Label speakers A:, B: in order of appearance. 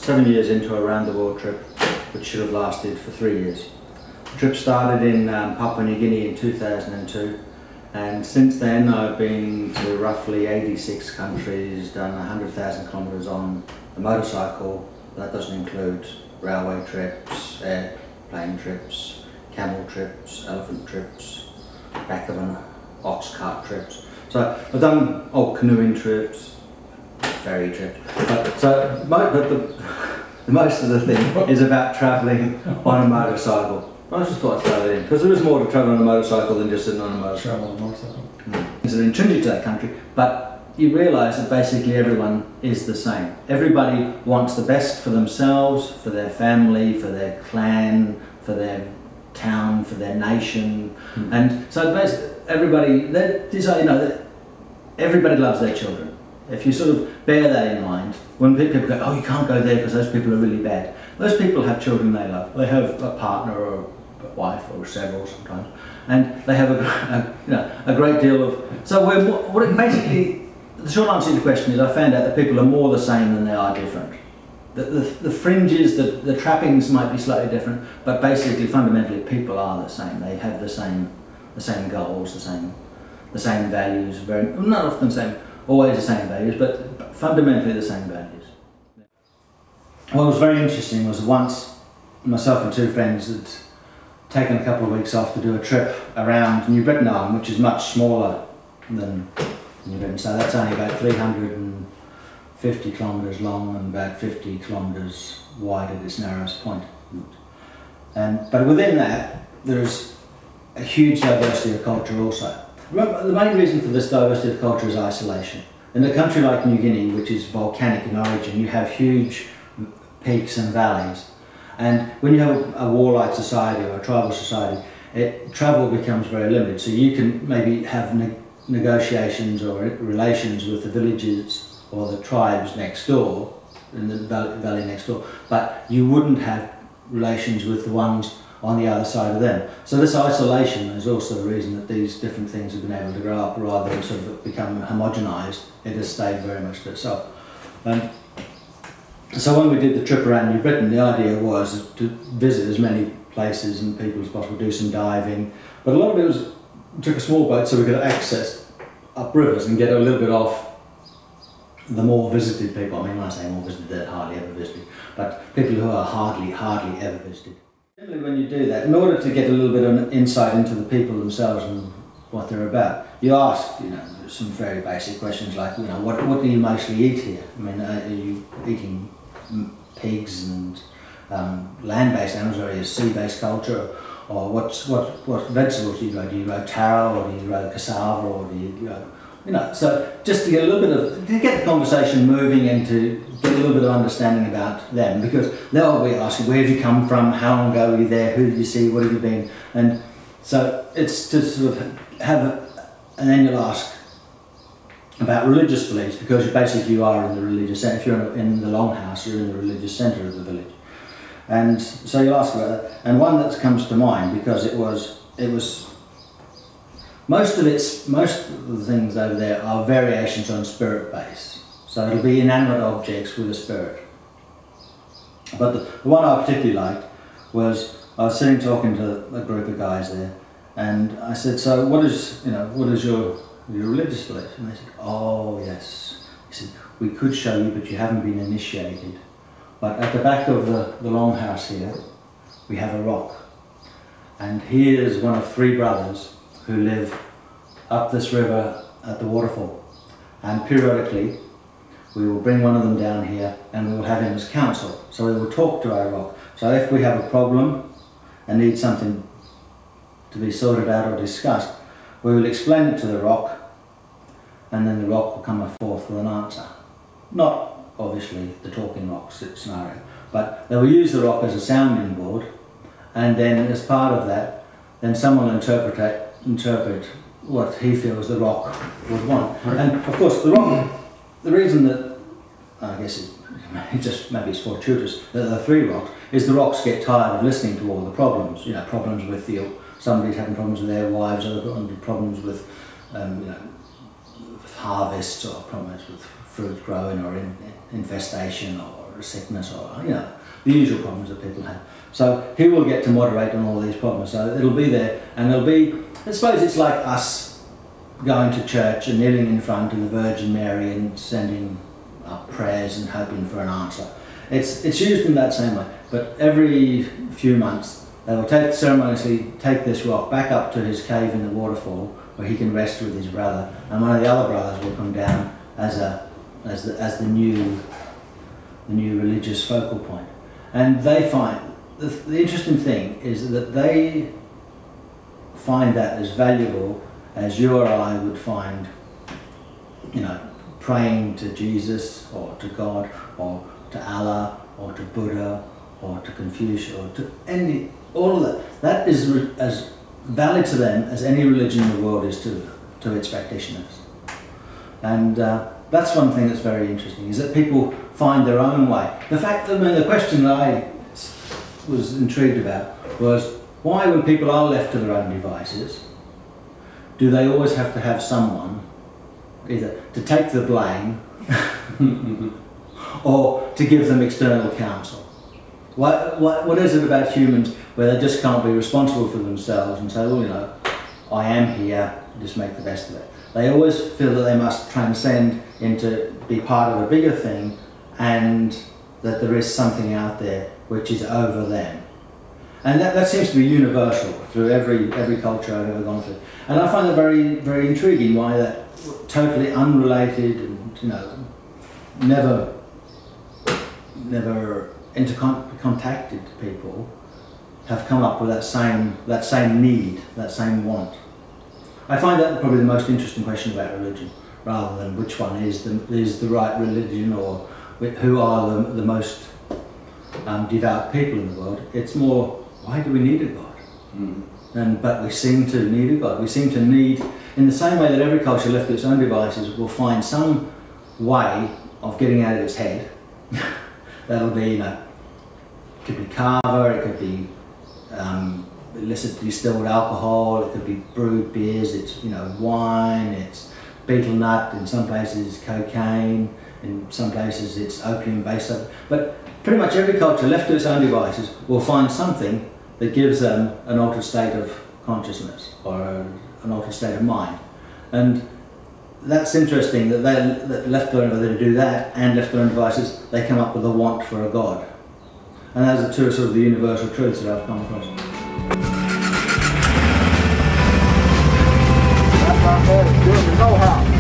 A: 7 years into a round-the-world trip, which should have lasted for 3 years. The trip started in Papua New Guinea in 2002, and since then I've been to roughly 86 countries, done 100,000 kilometres on a motorcycle. That doesn't include railway trips, airplane trips, camel trips, elephant trips, back of an ox cart trips. So I've done canoeing trips, ferry trips. The most of the thing is about travelling on a motorcycle. I just thought I'd throw it in, because there is more to travel on a motorcycle than just sitting on a motorcycle.
B: Travel on a motorcycle.
A: Things are intrinsic to that country, but you realise that basically everyone is the same. Everybody wants the best for themselves, for their family, for their clan, for their town, for their nation, and so basically everybody, everybody loves their children. If you sort of bear that in mind, when people go, oh, you can't go there because those people are really bad. Those people have children they love. They have a partner or a wife or several sometimes, and they have a great deal of. So basically, the short answer to the question is, I found out that people are more the same than they are different. The fringes, the trappings might be slightly different, but basically, fundamentally, people are the same. They have the same goals, the same values. Not often always the same values, but fundamentally the same values. What was very interesting was once myself and two friends had taken a couple of weeks off to do a trip around New Britain Island, which is much smaller than New Britain. So that's only about 350 kilometres long and about 50 kilometres wide at its narrowest point. But within that, there's a huge diversity of culture also. Remember, the main reason for this diversity of culture is isolation. In a country like New Guinea, which is volcanic in origin, you have huge peaks and valleys. And when you have a warlike society or a tribal society, travel becomes very limited. So you can maybe have negotiations or relations with the villages or the tribes next door, in the valley next door, but you wouldn't have relations with the ones on the other side of them. So this isolation is also the reason that these different things have been able to grow up rather than sort of become homogenised. It has stayed very much to itself. So when we did the trip around New Britain, the idea was to visit as many places and people as possible, do some diving, but a lot of it was, we took a small boat so we could access up rivers and get a little bit off the more visited people. I mean, when I say more visited, they're hardly ever visited, but people who are hardly ever visited. When you do that, in order to get a little bit of insight into the people themselves and what they're about, you ask, some very basic questions like, what do you mostly eat here? I mean, are you eating pigs and land-based animals, or are you sea-based culture? Or what vegetables do you grow? Do you grow taro, or do you grow cassava, or do you grow, so just to get a little bit to get the conversation moving and to get a little bit of understanding about them, because they'll be asking, where have you come from, how long ago were you there, who did you see, what have you been, and so it's to sort of and then you'll ask about religious beliefs, because basically you are in the religious centre. If you're in the longhouse, you're in the religious centre of the village, and so you'll ask about that. And one that comes to mind, because it was most of the things over there are variations on spirit base. So it'll be inanimate objects with a spirit. But the one I particularly liked was, I was sitting talking to a group of guys there, and I said, so what is your religious belief? And they said, oh yes. He said, we could show you, but you haven't been initiated. But at the back of the longhouse here, we have a rock. And he is one of 3 brothers who live up this river at the waterfall. And periodically, we will bring one of them down here and we will have him as counsel. So we will talk to our rock. So if we have a problem and need something to be sorted out or discussed, we will explain it to the rock, and then the rock will come forth with an answer. Not obviously the talking rock scenario, but they will use the rock as a sounding board, and then as part of that, then someone will interpret what he feels the rock would want. And of course the rock, the reason that, I guess maybe it's fortuitous, that the 3 rocks, is the rocks get tired of listening to all the problems. Problems with somebody's having problems with their wives, other problems with with harvests, or problems with fruit growing, or infestation, or or a sickness, or the usual problems that people have. So he will get to moderate on all these problems. So it'll be there, and it'll be, I suppose it's like us going to church and kneeling in front of the Virgin Mary and sending up prayers and hoping for an answer. It's used in that same way, but every few months they will ceremoniously take this rock back up to his cave in the waterfall where he can rest with his brother, and one of the other brothers will come down as the new religious focal point. And they find the interesting thing is that they find that as valuable as you or I would find, praying to Jesus or to God or to Allah or to Buddha or to Confucius or to all of that. That is as valid to them as any religion in the world is to its practitioners. And that's one thing that's very interesting, is that people find their own way. The fact that, the question that I was intrigued about was, why, when people are left to their own devices, do they always have to have someone either to take the blame or to give them external counsel? What is it about humans where they just can't be responsible for themselves and say, well, I am here, just make the best of it? They always feel that they must transcend into be part of a bigger thing, and that there is something out there which is over them. And that seems to be universal through every culture I've ever gone through. And I find it very, very intriguing why that totally unrelated and never intercontacted people have come up with that same need, that same want. I find that probably the most interesting question about religion, rather than which one is the right religion or who are the most devout people in the world. It's more, why do we need a God? But we seem to need a God. We seem to need, in the same way that every culture left to its own devices will find some way of getting out of its head. That'll be, it could be kava, it could be illicit distilled alcohol, it could be brewed beers, it's wine, it's betel nut, in some places it's cocaine, in some places it's opium based stuff. But pretty much every culture left to its own devices will find something that gives them an altered state of consciousness or an altered state of mind. And that's interesting that they left their own to do that, and left their own devices, they come up with a want for a God. And those are two sort of the universal truths that I've come across.
B: That's not bad. It's good to know how.